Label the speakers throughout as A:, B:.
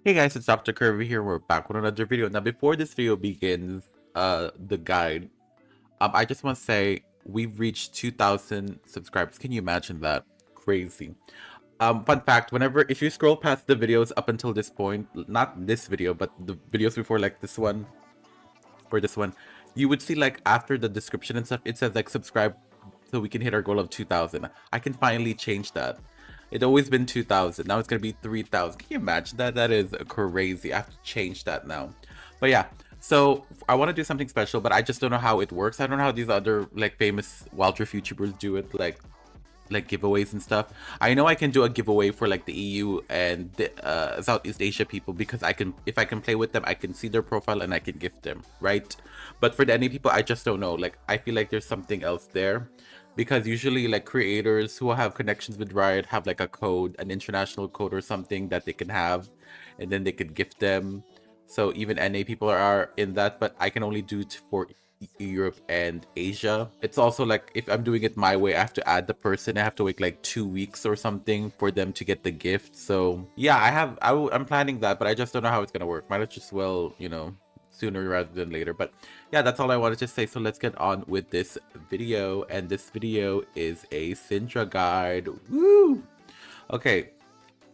A: Hey guys, it's Dr. Curvy here. We're back with another video. Now, before this video begins, the guide, I just want to say we've reached 2,000 subscribers. Can you imagine that? Crazy. Fun fact, if you scroll past the videos up until this point, not this video, but the videos before, like this one, or this one, you would see like after the description and stuff, it says like subscribe so we can hit our goal of 2,000. I can finally change that. It's always been 2,000. Now it's going to be 3,000. Can you imagine that? That is crazy. I have to change that now. But yeah, so I want to do something special, but I just don't know how it works. I don't know how these other like famous WildRift YouTubers do it, like giveaways and stuff. I know I can do a giveaway for like the EU and the Southeast Asia people because if I can play with them, I can see their profile and I can gift them, right? But for the NA people, I just don't know. Like, I feel like there's something else there because usually like creators who have connections with Riot have like a code, an international code or something that they can have, and then they could gift them. So even NA people are in that, but I can only do it for Europe and Asia. It's also like if I'm doing it my way, I have to add the person. I have to wait like 2 weeks or something for them to get the gift. So yeah, I'm planning that, but I just don't know how it's gonna work. Might as well, you know, sooner rather than later. But yeah, that's all I wanted to say. So let's get on with this video, and this video is a Syndra guide. Woo! Okay,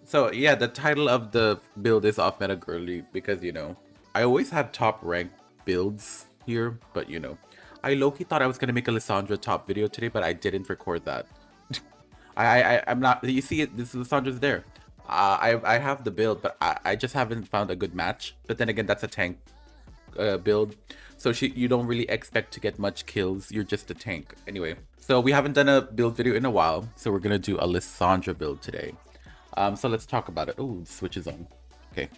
A: so yeah, the title of the build is off meta girly because, you know, I always have top rank builds here, but you know, I low-key thought I was gonna make a Lissandra top video today, but I didn't record that. I'm not. You see it. This Lissandra's there. I have the build, but I just haven't found a good match. But then again, that's a tank build, so you don't really expect to get much kills. You're just a tank anyway. So we haven't done a build video in a while, so we're gonna do a Lissandra build today. So let's talk about it. Oh, switch is on. Okay.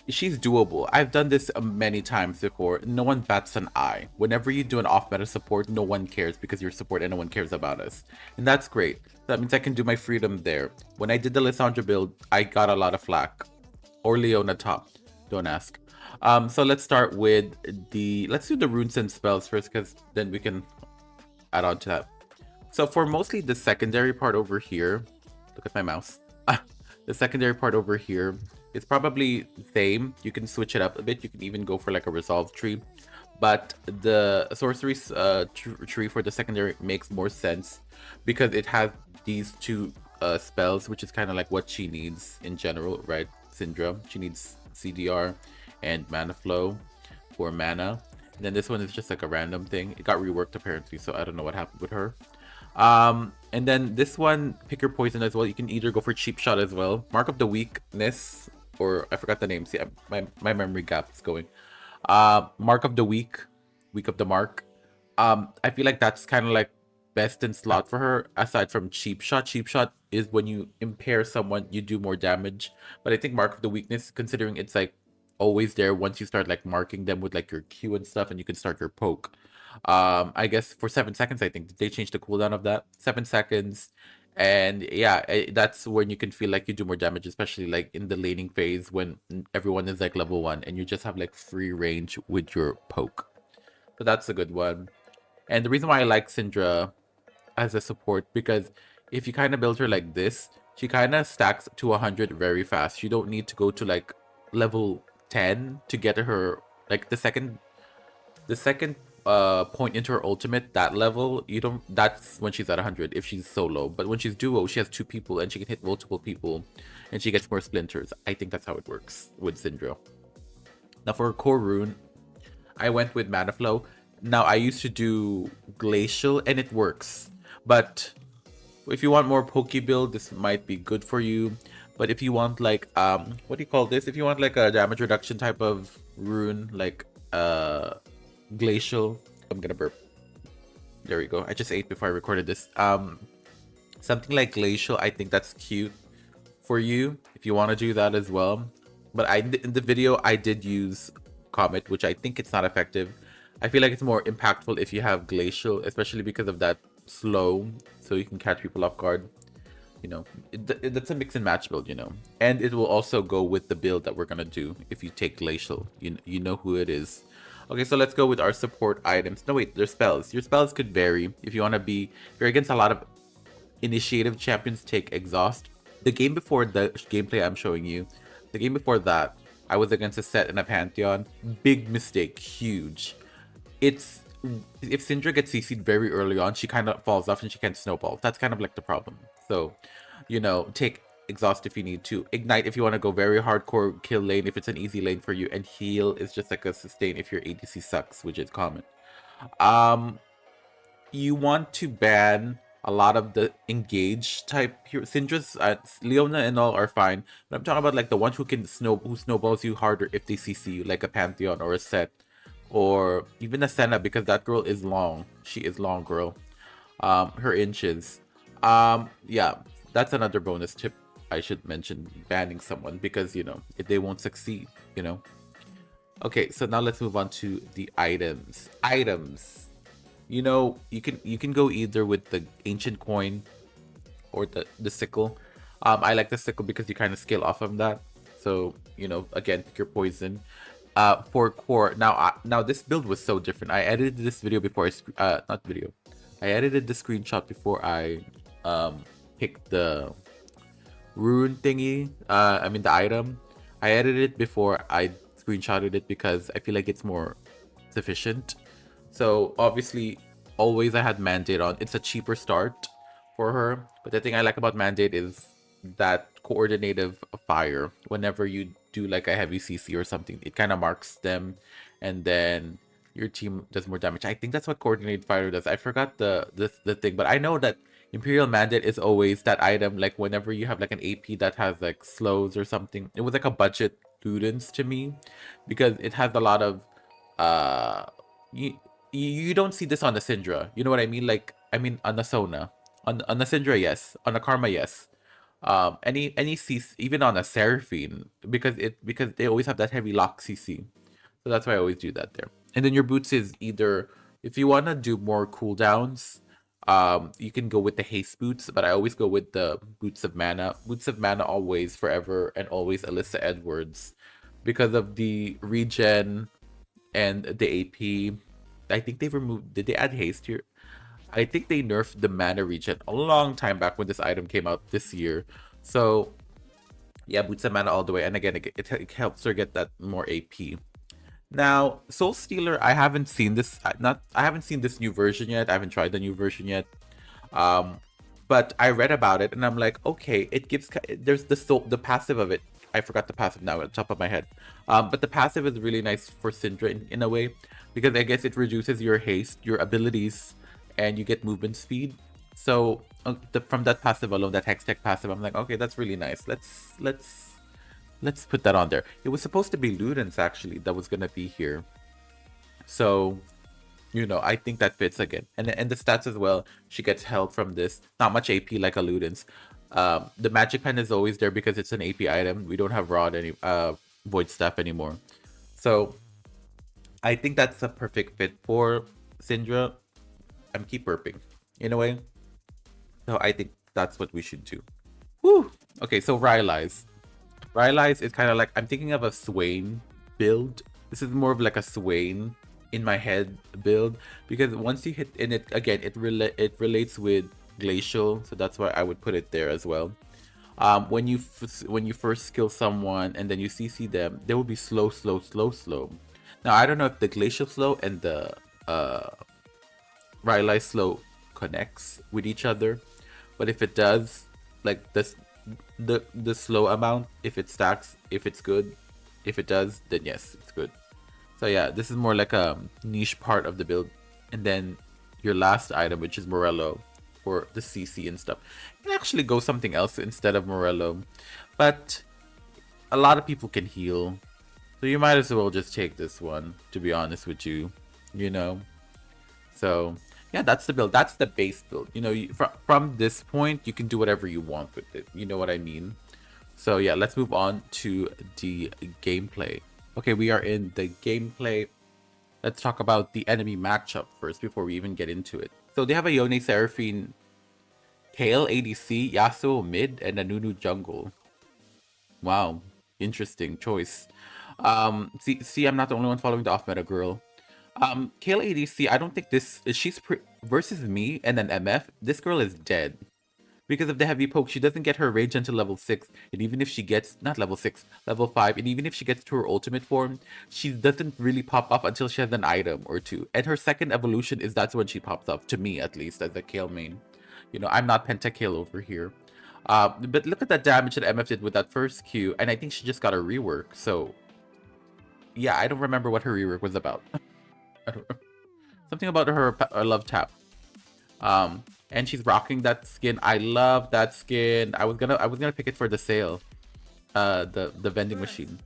A: She's doable. I've done this many times before. No one bats an eye. Whenever you do an off-meta support, no one cares because you're support and no one cares about us. And that's great. That means I can do my freedom there. When I did the Lissandra build, I got a lot of flack. Or Leona top. Don't ask. So let's start with let's do the runes and spells first, because then we can add on to that. So for mostly the secondary part over here, look at my mouse. The secondary part over here, it's probably same. You can switch it up a bit. You can even go for like a resolve tree, but the sorcery tree for the secondary makes more sense because it has these two spells, which is kind of like what she needs in general, right? Syndra, she needs CDR and mana flow for mana. And then this one is just like a random thing. It got reworked apparently, so I don't know what happened with her. And then this one, pick your poison as well. You can either go for cheap shot as well. Mark of the weakness, or I forgot the name. See, my memory gap is going. Mark of the week of the mark. I feel like that's kind of like best in slot for her, aside from cheap shot. Cheap shot is when you impair someone, you do more damage. But I think mark of the weakness, considering it's like always there once you start like marking them with like your Q and stuff, and you can start your poke. I guess for 7 seconds, I think they changed the cooldown of that. 7 seconds. And yeah, that's when you can feel like you do more damage, especially like in the laning phase when everyone is like level 1 and you just have like free range with your poke. So that's a good one. And the reason why I like Syndra as a support, because if you kind of build her like this, she kind of stacks to 100 very fast. You don't need to go to like level 10 to get her. Like the second point into her ultimate, that level, that's when she's at 100 if she's solo. But when she's duo, she has 2 people and she can hit multiple people and she gets more splinters. I think that's how it works with Syndra. Now for core rune, I went with mana flow. Now I used to do glacial and it works, but if you want more pokey build, this might be good for you. But if you want like what do you call this, if you want like a damage reduction type of rune, like glacial, I'm gonna burp. There we go. I just ate before I recorded this. Something like glacial, I think that's cute for you if you want to do that as well. But in the video I did use comet, which I think it's not effective. I feel like it's more impactful if you have glacial, especially because of that slow, so you can catch people off guard. You know, that's a mix and match build, you know, and it will also go with the build that we're gonna do. If you take glacial, you know who it is. Okay, so let's go with our support items. No, wait, there's spells. Your spells could vary. If you want to be, if you're against a lot of initiative champions, take exhaust. The game before the gameplay I'm showing you, The game before that, I was against a set and a Pantheon. Big mistake, huge. It's if Syndra gets CC'd very early on, she kind of falls off and she can't snowball. That's kind of like the problem. So, you know, take exhaust if you need to, ignite if you want to go very hardcore, kill lane if it's an easy lane for you, and heal is just like a sustain if your ADC sucks, which is common. You want to ban a lot of the engage type Syndra's, Leona and all are fine, but I'm talking about like the ones who can snowballs you harder if they CC you, like a Pantheon or a Set, or even a Senna, because that girl is long. She is long, girl. Her inches. Yeah, that's another bonus tip I should mention, banning someone, because you know they won't succeed. You know. Okay, so now let's move on to the items. Items. You know, you can go either with the ancient coin or the sickle. I like the sickle because you kind of scale off of that. So, you know, again, pick your poison. For core, now this build was so different. I edited this video before not video. I edited the screenshot before I picked the rune thingy. I mean the item. I edited it before I screenshotted it because I feel like it's more sufficient. So obviously, always I had Mandate on. It's a cheaper start for her. But the thing I like about Mandate is that coordinative fire. Whenever you do like a heavy CC or something, it kind of marks them, and then your team does more damage. I think that's what coordinated fire does. I forgot the thing, but I know that Imperial Mandate is always that item. Like whenever you have like an AP that has like slows or something, it was like a budget Ludens to me because it has a lot of you don't see this on the Syndra. You know what I mean? Like, I mean, on the Sona. On the Syndra, yes. On the Karma, yes. Any CC, even on a Seraphine, because they always have that heavy lock CC. So that's why I always do that there. And then your boots is either, if you want to do more cooldowns, you can go with the haste boots, but I always go with the boots of mana. Boots of mana always, forever, and always Alyssa Edwards. Because of the regen and the AP. I think they removed. Did they add haste here? I think they nerfed the mana regen a long time back when this item came out this year. So yeah, boots of mana all the way. And again, it helps her get that more AP. Now, Soul Stealer, I haven't seen this. I haven't seen this new version yet. I haven't tried the new version yet. But I read about it and I'm like, okay, it gives. There's the passive of it. I forgot the passive now at the top of my head. But the passive is really nice for Syndra in a way, because I guess it reduces your haste, your abilities, and you get movement speed. So from that passive alone, that Hextech passive, I'm like, okay, that's really nice. Let's put that on there. It was supposed to be Ludens actually that was gonna be here. So, you know, I think that fits again. And the stats as well. She gets health from this. Not much AP like a Ludens. The magic pen is always there because it's an AP item. We don't have rod void staff anymore. So I think that's a perfect fit for Syndra. I'm keep burping in a way. So I think that's what we should do. Woo! Okay, so Rylai's. Rylai's is kind of like, I'm thinking of a Swain build. This is more of like a Swain in my head build, because once you hit in it again, it relates with Glacial, so that's why I would put it there as well. When you first kill someone and then you CC them, they will be slow. Now I don't know if the Glacial slow and the Rylai slow connects with each other, but if it does, like this, the slow amount, if it stacks, if it's good, if it does, then yes, it's good. So yeah, this is more like a niche part of the build. And then your last item, which is Morello, for the CC and stuff. You can actually go something else instead of Morello, but a lot of people can heal, so you might as well just take this one, to be honest with you, you know. So yeah, that's the build. That's the base build. You know, from this point, you can do whatever you want with it. You know what I mean? So yeah, let's move on to the gameplay. Okay, we are in the gameplay. Let's talk about the enemy matchup first before we even get into it. So they have a Yone Seraphine, Kale ADC, Yasuo mid, and a Nunu jungle. Wow, interesting choice. See, I'm not the only one following the off-meta girl. Kale ADC, I don't think this, she's versus me and an MF, this girl is dead. because of the heavy poke. She doesn't get her rage until level 6. And even if she gets, not level 6, level 5, and even if she gets to her ultimate form, she doesn't really pop up until she has an item or two. And her second evolution is that's when she pops up, to me at least, as a Kale main. You know, I'm not Pentakale over here. But look at that damage that MF did with that first Q, and I think she just got a rework, so... Yeah, I don't remember what her rework was about. I don't know. Something about her love tap. And she's rocking that skin. I love that skin. I was gonna pick it for the sale. The vending machine.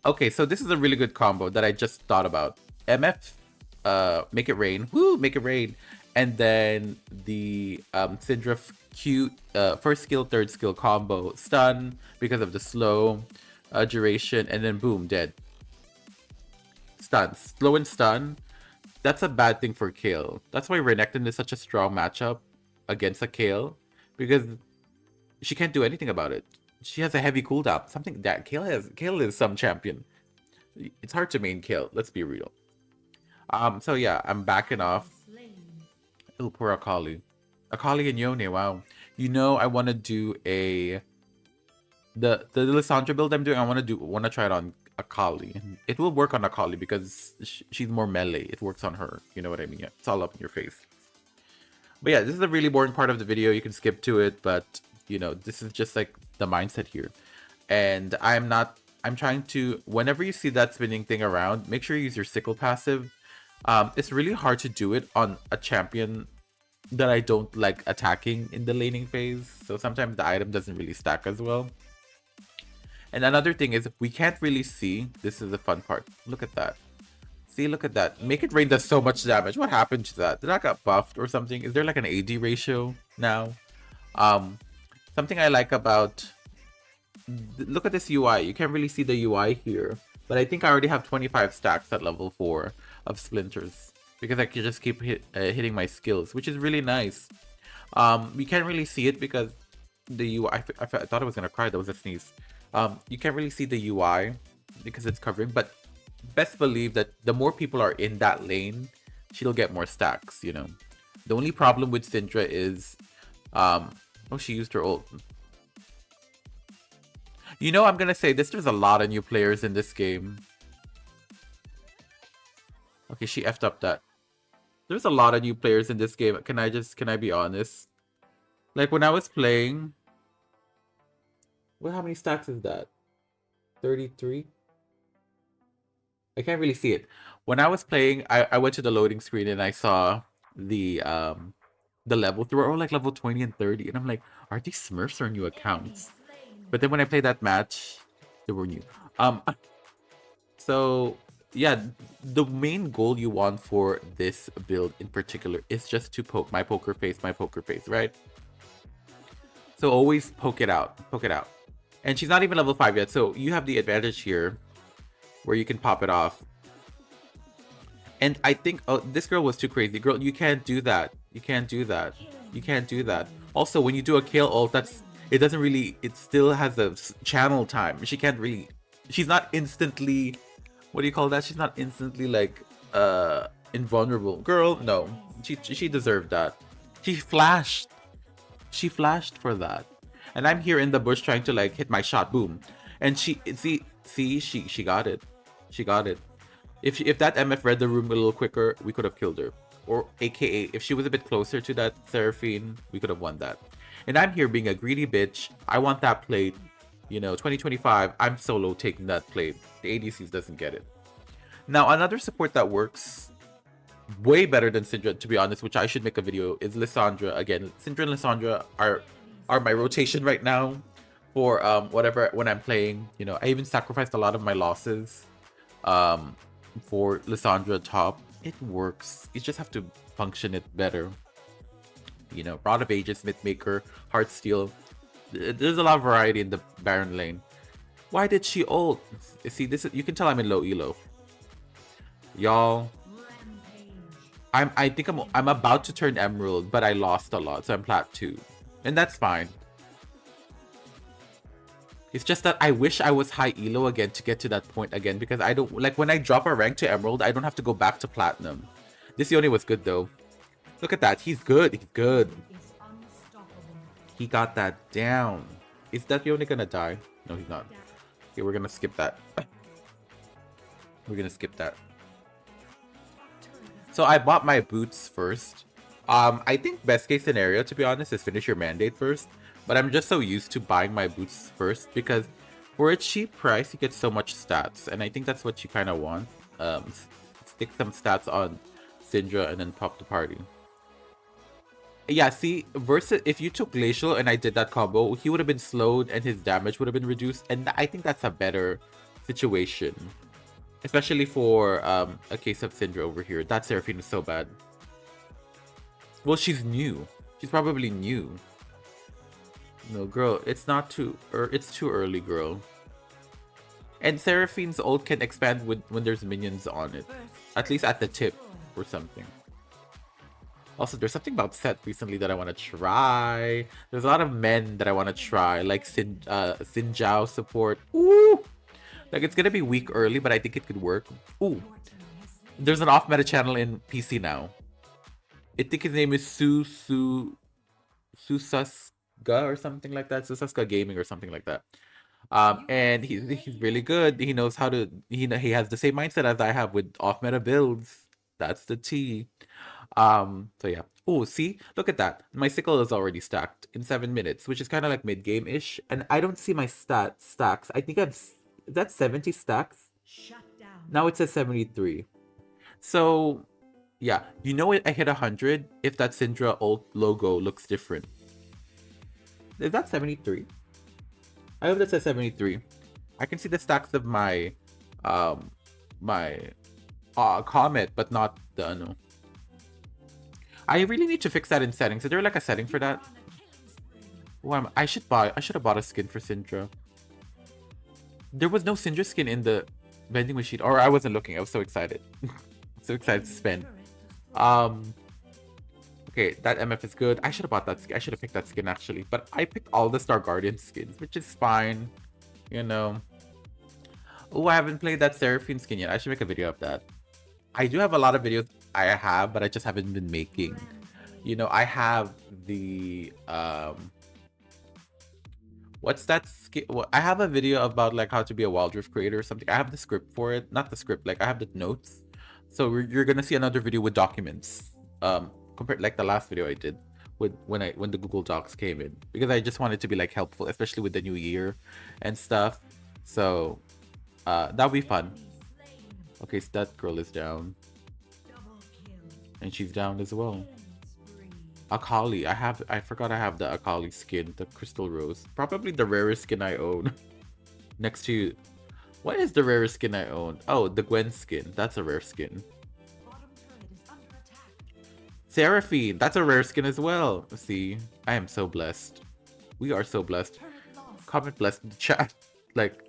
A: Okay, so this is a really good combo that I just thought about. MF, make it rain. Woo, make it rain. And then the Syndra Q, first skill, third skill combo. Stun because of the slow duration. And then boom, dead. Stun. Slow and stun. That's a bad thing for Kale. That's why Renekton is such a strong matchup against a Kale. Because she can't do anything about it. She has a heavy cooldown. Something that Kale has. Kale is some champion. It's hard to main Kale. Let's be real. So yeah, I'm backing off. Oh, poor Akali. Akali and Yone, wow. You know, I want to do a... The Lissandra build I'm doing, I want to try it on Akali. It will work on Akali because she's more melee. It works on her. You know what I mean? Yeah, it's all up in your face. But yeah, this is a really boring part of the video. You can skip to it, but you know, this is just like the mindset here. And I'm trying to, whenever you see that spinning thing around, make sure you use your sickle passive. It's really hard to do it on a champion that I don't like attacking in the laning phase. So sometimes the item doesn't really stack as well. And another thing is we can't really see. This is the fun part. Look at that. See, look at that. Make It Rain does so much damage. What happened to that? Did that got buffed or something? Is there like an AD ratio now? Something I like about... Look at this UI. You can't really see the UI here. But I think I already have 25 stacks at level 4 of Splinters. Because I can just keep hitting my skills, which is really nice. You can't really see it because the UI... I thought I was going to cry. That was a sneeze. You can't really see the UI because it's covering, but best believe that the more people are in that lane, she'll get more stacks, you know. The only problem with Syndra is, oh, she used her ult. You know, I'm gonna say this, there's a lot of new players in this game. Okay, she effed up that. There's a lot of new players in this game. Can I be honest? Like, when I was playing... Well, how many stacks is that? 33? I can't really see it. When I was playing, I went to the loading screen and I saw the levels. They were all like level 20 and 30. And I'm like, are these Smurfs or new accounts? But then when I played that match, they were new. So, yeah, the main goal you want for this build in particular is just to poke my poker face, right? So always poke it out. Poke it out. And she's not even level 5 yet, so you have the advantage here where you can pop it off. And I think, oh, this girl was too crazy. Girl, you can't do that. You can't do that. You can't do that. Also, when you do a Kale ult, it doesn't really, it still has a channel time. She can't really, she's not instantly, what do you call that? She's not instantly like, invulnerable. Girl, no. She deserved that. She flashed. She flashed for that. And I'm here in the bush trying to like hit my shot, boom. And she got it. She got it. If that MF read the room a little quicker, we could have killed her. Or AKA, if she was a bit closer to that Seraphine, we could have won that. And I'm here being a greedy bitch. I want that plate. You know, 2025, I'm solo taking that plate. The ADCs doesn't get it. Now, another support that works way better than Syndra, to be honest, which I should make a video, is Lissandra. Again, Syndra and Lissandra are my rotation right now for whatever when I'm playing. You know, I even sacrificed a lot of my losses for Lissandra top. It works. You just have to function it better. You know, Rod of Ages, Mythmaker, Heartsteel. There's a lot of variety in the Baron lane. Why did she ult? See, this is, you can tell I'm in low elo. Y'all, I think I'm about to turn Emerald, but I lost a lot, so I'm Plat 2. And that's fine. It's just that I wish I was high elo again to get to that point again, because I don't, like, when I drop a rank to Emerald, I don't have to go back to Platinum. This Yone was good though. Look at that, he's good, he's good. He got that down. Is that Yone gonna die? No, he's not. Okay, we're gonna skip that. We're gonna skip that. So I bought my boots first. I think best case scenario, to be honest, is finish your mandate first. But I'm just so used to buying my boots first because for a cheap price, you get so much stats. And I think that's what you kind of want. Stick some stats on Syndra and then pop the party. Yeah, see, versus if you took Glacial and I did that combo, he would have been slowed and his damage would have been reduced. And I think that's a better situation. Especially for a case of Syndra over here. That Seraphine is so bad. Well, she's new. She's probably new. No, girl, it's not too... it's too early, girl. And Seraphine's ult can expand when there's minions on it. At least at the tip or something. Also, there's something about Set recently that I want to try. There's a lot of men that I want to try. Like Syndra Support. Ooh! Like, it's gonna be weak early, but I think it could work. Ooh. There's an off-meta channel in PC now. I think his name is Susaska or something like that. Susaska Gaming or something like that. And he's really good. He knows how to... He has the same mindset as I have with off-meta builds. That's the T. So yeah. Oh, see? Look at that. My sickle is already stacked in 7 minutes, which is kind of like mid-game-ish. And I don't see my stacks. I think I've... That's 70 stacks. Now it says 73. So, yeah. You know I hit 100 if that Syndra ult logo looks different. Is that 73? I hope that says 73. I can see the stacks of my Comet, but not the Anu. I really need to fix that in settings. Is there like a setting for that? Oh, I should have bought a skin for Syndra. There was no Syndra skin in the vending machine, or I wasn't looking. I was so excited. So excited to spend. Okay, that MF is good. I should have bought that skin. I should have picked that skin actually, but I picked all the Star Guardian skins, which is fine. You know. Oh, I haven't played that Seraphine skin yet. I should make a video of that. I do have a lot of videos I have, but I just haven't been making. You know, I have the what's that skin? Well, I have a video about like how to be a WildRift creator or something. I have the script for it, not the script. Like I have the notes. So you're gonna see another video with documents. Compared like the last video I did with when the Google Docs came in, because I just wanted to be like helpful, especially with the new year and stuff. So that'll be fun. Okay, so that girl is down, and she's down as well. Akali, I forgot I have the Akali skin, the Crystal Rose, probably the rarest skin I own. Next to, what is the rarest skin I own? Oh, the Gwen skin. That's a rare skin. Seraphine, that's a rare skin as well. See, I am so blessed. We are so blessed. Comment blessed in the chat. Like,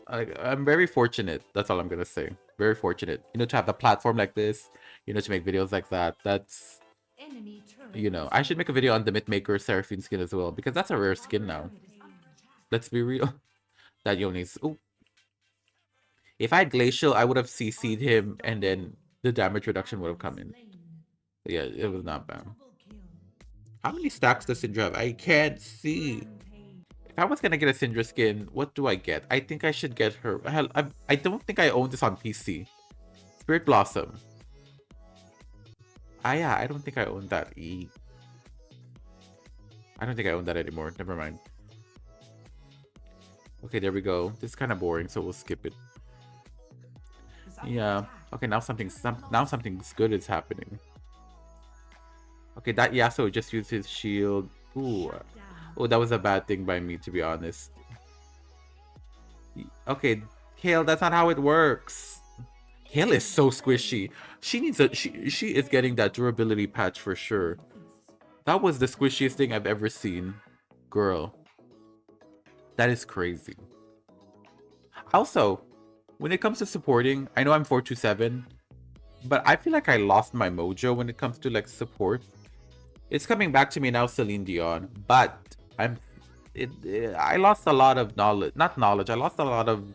A: I'm very fortunate. That's all I'm gonna say. Very fortunate. You know, to have a platform like this. You know, to make videos like that. That's, you know, I should make a video on the Mythmaker Seraphine skin as well, because that's a rare skin now. Let's be real. That Yoni's. Oh. If I had Glacial, I would have CC'd him, and then the damage reduction would have come in. Yeah, it was not bad. How many stacks does Syndra have? I can't see. If I was gonna get a Syndra skin, what do I get? I think I should get her. Hell, I don't think I own this on PC. Spirit Blossom. Ah, yeah, I don't think I own that. I don't think I own that anymore. Never mind. Okay, there we go. This is kind of boring, so we'll skip it. Yeah. Okay, now something's good is happening. Okay, that Yasuo just used his shield. Ooh. Oh, that was a bad thing by me, to be honest. Okay, Kale, that's not how it works. Kale is so squishy. She needs a she is getting that durability patch for sure. That was the squishiest thing I've ever seen. Girl. That is crazy. Also, when it comes to supporting, I know I'm 427, but I feel like I lost my mojo when it comes to like support. It's coming back to me now, Celine Dion, but I lost a lot of knowledge. Not knowledge, I lost a lot of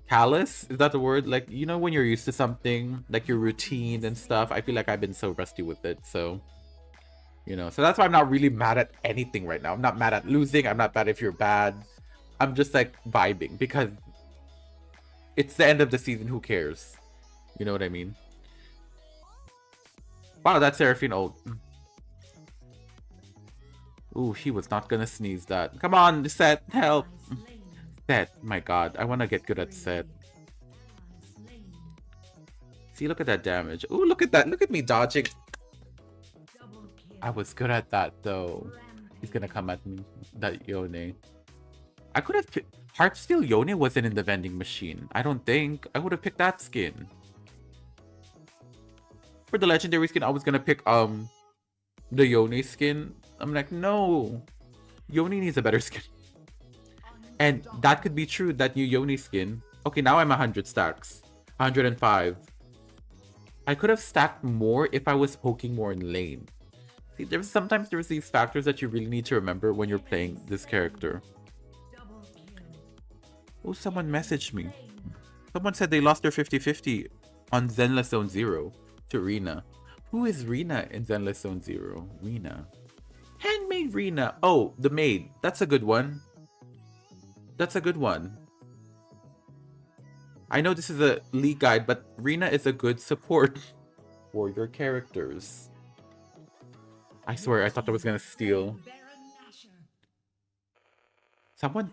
A: callous. Is that the word? Like, you know, when you're used to something, like your routine and stuff. I feel like I've been so rusty with it, so You know, so that's why I'm not really mad at anything right now. I'm not mad at losing. I'm not mad if you're bad. I'm just like vibing because it's the end of the season. Who cares? You know what I mean? Wow, that's Seraphine ult. Ooh, he was not gonna sneeze that. Come on, Set, help. Set, my god, I wanna get good at Set. See, look at that damage. Ooh, look at that. Look at me dodging. I was good at that though. He's gonna come at me. That Yone. I could have picked Heartsteel. Yone wasn't in the vending machine. I don't think. I would have picked that skin. For the legendary skin, I was gonna pick the Yone skin. I'm like, no. Yone needs a better skin. And that could be true, that new Yone skin. Okay, now I'm 100 stacks. 105. I could have stacked more if I was poking more in lane. See, sometimes there's these factors that you really need to remember when you're playing this character. Oh, someone messaged me. Someone said they lost their 50-50 on Zenless Zone 0 to Rina. Who is Rina in Zenless Zone 0? Rina. Handmaid Rina. Oh, the maid. That's a good one. That's a good one. I know this is a league guide, but Rina is a good support for your characters. I swear, I thought I was gonna steal. Someone...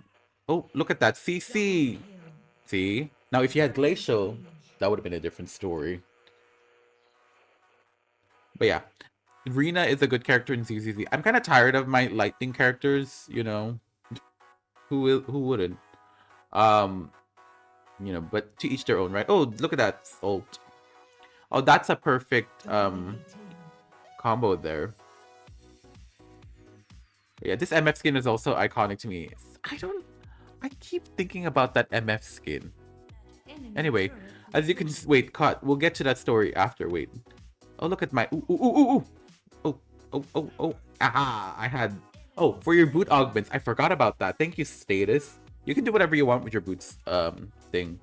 A: Oh, look at that. CC! See? Now, if you had Glacial, that would have been a different story. But yeah. Rina is a good character in ZZZ. I'm kind of tired of my lightning characters, you know. Who wouldn't? You know, but to each their own, right? Oh, look at that ult. Oh, that's a perfect combo there. Yeah, this MF skin is also iconic to me. I keep thinking about that MF skin. Anyway, as you can just wait, cut. We'll get to that story after. Wait. Oh, look at my ooh. Oh. Aha, I had... Oh, for your boot augments. I forgot about that. Thank you, Status. You can do whatever you want with your boots thing.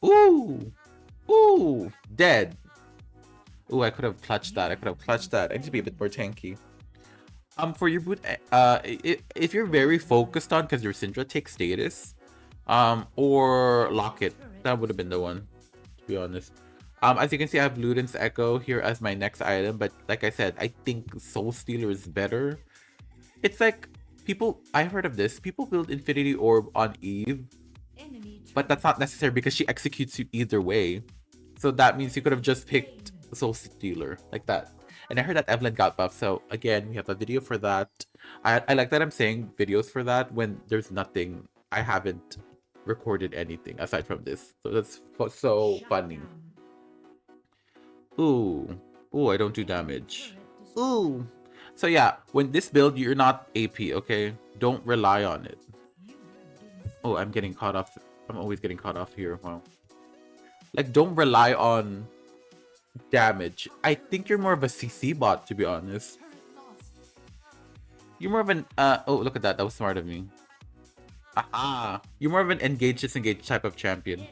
A: Ooh, dead. Ooh, I could have clutched that. I need to be a bit more tanky. For your boot, if you're very focused on, because your Syndra takes Status, or Locket, that would have been the one, to be honest. As you can see, I have Luden's Echo here as my next item, but like I said, I think Soul Stealer is better. It's like, I've heard of this, people build Infinity Orb on Eve, but that's not necessary because she executes you either way. So that means you could have just picked Soul Stealer, like that. And I heard that Evelyn got buffed, so again, we have a video for that. I like that I'm saying videos for that when there's nothing. I haven't recorded anything aside from this. So that's so funny. Ooh, I don't do damage. Ooh. So yeah, when this build, you're not AP, okay? Don't rely on it. Oh, I'm getting caught off. I'm always getting caught off here. Wow. Like, don't rely on damage. I think you're more of a CC bot, to be honest. You're more of an... oh, look at that. That was smart of me. Aha! You're more of an engage-disengage type of champion.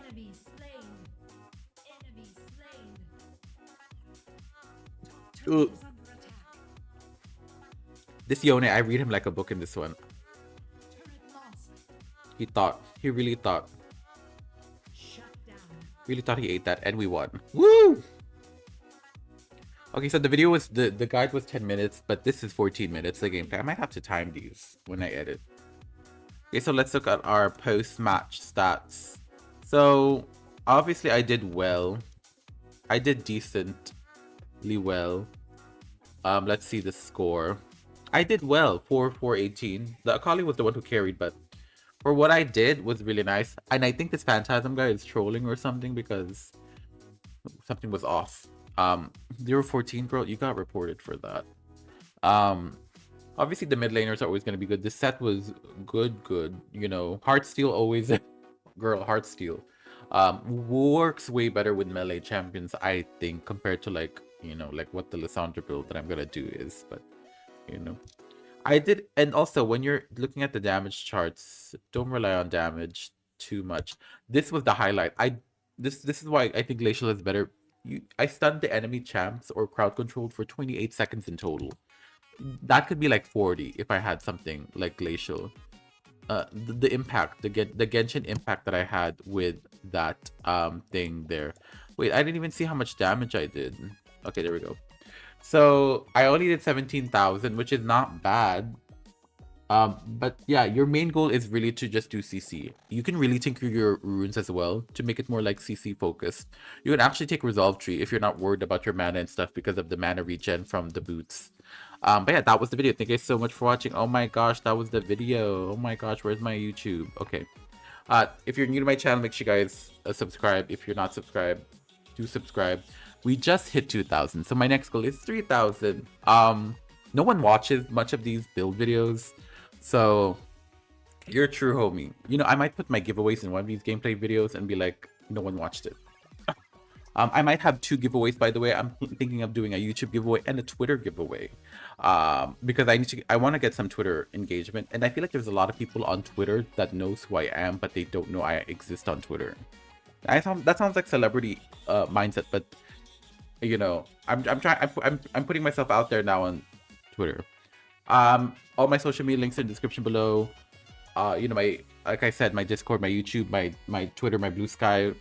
A: Ooh. This Yone, I read him like a book in this one. He thought. He really thought. Really thought he ate that, and we won. Woo! Okay, so the video was... The guide was 10 minutes, but this is 14 minutes, the gameplay. I might have to time these when I edit. Okay, so let's look at our post-match stats. So, obviously I did well. I did decently well. Let's see the score. I did well, 4-4-18. The Akali was the one who carried, but for what I did was really nice. And I think this Phantasm guy is trolling or something because something was off. 0-14, bro, you got reported for that. Obviously the mid laners are always going to be good. This set was good. You know, Heartsteel always... Girl, Heartsteel. Works way better with melee champions, I think, compared to like, you know, like what the Lissandra build that I'm going to do is. But, you know. I did... And also, when you're looking at the damage charts, don't rely on damage too much. This was the highlight. This is why I think Glacial is better I stunned the enemy champs or crowd controlled for 28 seconds in total. That could be like 40 if I had something like glacial. The impact, the Genshin impact that I had with that thing there. Wait, I didn't even see how much damage I did. Okay, there we go. So I only did 17,000, which is not bad. But yeah, your main goal is really to just do CC. You can really tinker your runes as well to make it more like CC focused. You can actually take Resolve Tree if you're not worried about your mana and stuff because of the mana regen from the boots. But yeah, that was the video. Thank you guys so much for watching. Oh my gosh, that was the video. Oh my gosh, where's my YouTube? Okay. If you're new to my channel, make sure you guys subscribe. If you're not subscribed, do subscribe. We just hit 2,000, so my next goal is 3,000. No one watches much of these build videos, so you're a true homie. You know, I might put my giveaways in one of these gameplay videos and be like, no one watched it. I might have 2 giveaways, by the way. I'm thinking of doing a YouTube giveaway and a Twitter giveaway, because I want to get some Twitter engagement, and I feel like there's a lot of people on Twitter that knows who I am, but they don't know I exist on Twitter. That sounds like celebrity mindset, but you know, I'm putting myself out there now on Twitter. All my social media links in the description below. You know, like I said, my Discord, my YouTube, my Twitter, my Blue Sky,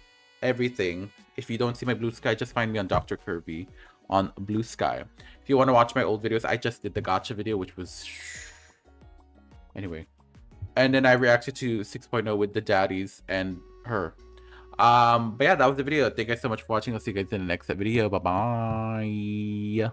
A: everything. If you don't see my Blue Sky, just find me on Dr. Kirby on Blue Sky. If you want to watch my old videos, I just did the gacha video, which was anyway. And then I reacted to 6.0 with the daddies and her. But yeah, that was the video. Thank you guys so much for watching. I'll see you guys in the next video. Bye bye.